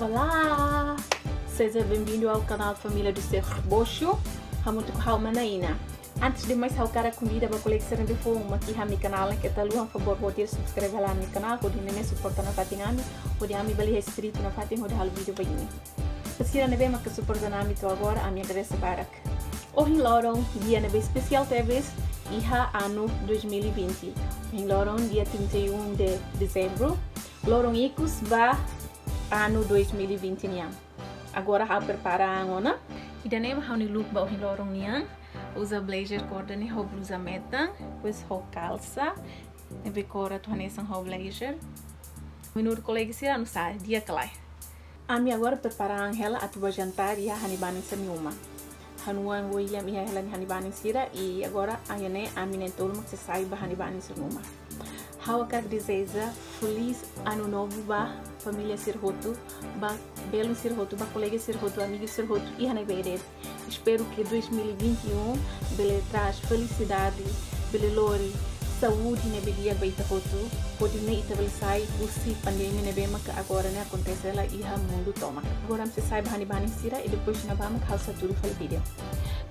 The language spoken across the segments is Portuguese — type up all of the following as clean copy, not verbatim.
Olá! Seja bem-vindo ao canal Família do Ser Bocho. Hamutu Halmanaina. Antes de mais salcar a comida para coleção de fome aqui no meu canal, que tal um favor pode subscrever lá no meu canal, pode me suportar na fatingami, pode me bali restrito na fating pode hal vídeo para ini. Se não bem que suportar na mito agora a minha adressa barak. Hoje lorong dia nebe especial teves iha ano 2020. Hoje lorong dia 31 de dezembro. Lorong ikus ba ano 2020 niya. Agora ha prepara ngona. Ida nem ha ni look ba o lorong niya. Usa blazer corda ni ho blusa meta, depois ho calça. Nebe cora tu hanesan ho blazer. Menur colega sira no sa dia kelai. Ami agora prepara ela atuba jantar e a hanibani samiuma. Hanuan William e ela ni hanibani sira e agora ayane ami nentul mak sai ba hanibani samiuma. How caracteriza feliz ano novo ba família Sirhoto, ba belo Sirhoto, ba colega Sirhoto, amigo Sirhoto e Haneberet. Espero que 2021 bele traz felicidade, bele lori, saúde nebe dia baita hoto, pode ne itabelsai usi pandemia nebe mak agora né acontece ela e ha mundo toma. Agora se sai ba hanibani sira e depois na ba mak hausa tudo fal vídeo.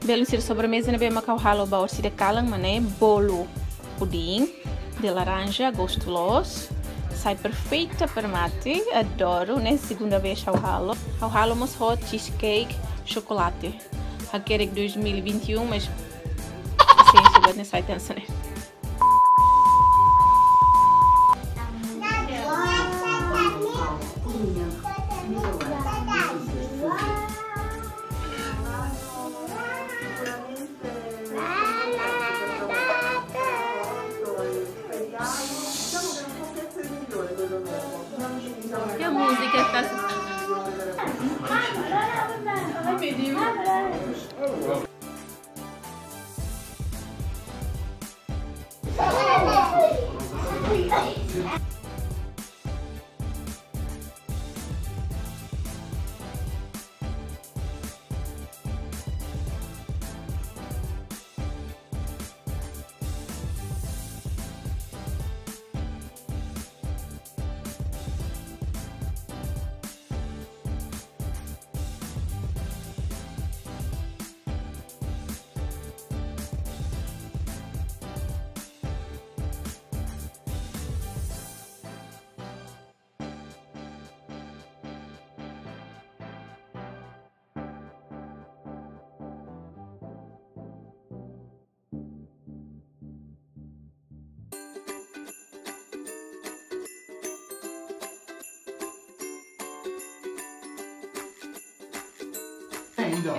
Belo sir sobremesa nebe mak halo ba orsi de kalang mané bolo pudim de laranja gostoso, sai perfeita para mate, adoro, né? Segunda vez ao ralo mas hot cheesecake, chocolate. Aquele 2021, mas assim, se não sai tanto, né? E a música está... Ai, meu Deus!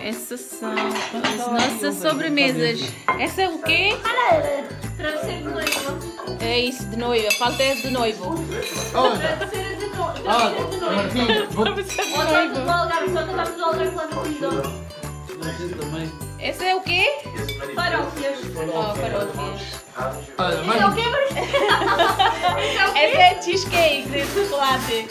Essas são as nossas sobremesas. Essa é o quê? Travesseiro de noiva. É isso, de noiva. Falta esse de noivo. Travesseiro de noiva. Travesseiro de noiva. Esse é o quê? Farófias. Oh, farófias. Esse é o quê? Esse é cheesecake de chocolate.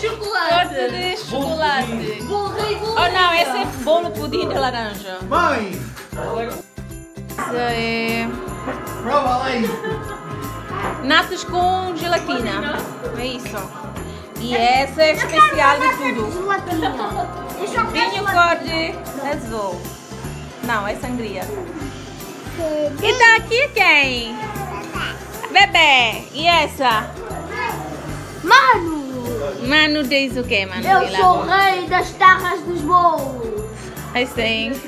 Chocolate. Torta de chocolate. Bolo rei, bolo. Oh não, esse é bolo pudim de laranja. Mãe! Essa é Prova aí! natas com gelatina. É isso. E essa é especial de tudo. Vinho cor azul. Não, é sangria. E tá aqui quem? Bebê. E essa? Mano! Mano diz o que, Mano? Eu sou o rei das tarras dos bolos. I think.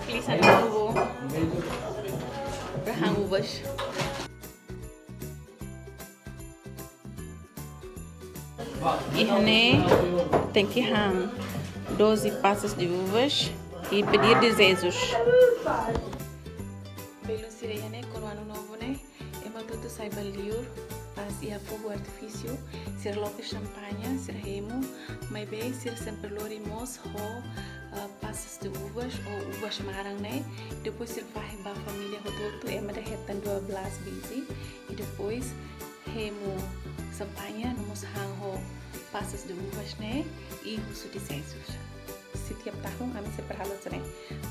Feliz ano novo. Uvas. E René tem que ram 12 passas de uvas e pedir desejos. Pelo sirei René com o ano novo, né? E batuto sai baliur para e a fogo artifício, ser logo champanhe, ser remo, mas bem ser sempre lorimos ou passas de uvas ou uvas marang, né? Depois ser faz a família rototo, é mais retan 12 busy e depois remo champanhe, nos hang passas de uvas, né? E russo de seisos. Setiap tahun kami seperhalut né?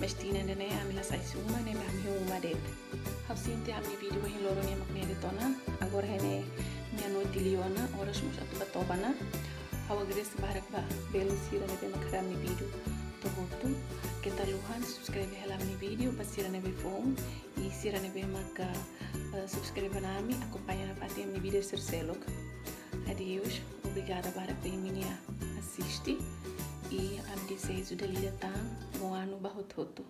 Mas tina né? Kami lasai suma né? Kami uma det. Hau sinti kami video yang loro nih maknya detona. Agora né? Minha noite liona, horas mus atu batobana. Hau agres barak ba belo sira né? Makami video. Tohotu. Kita luhan subscribe helam ni video pasira né? Phone e sira né? Maka subscribe nami acompanha na parte ni video serselok. Adeus, obrigada para quem assiste e a me desejo de lhe dar um ano barrototo.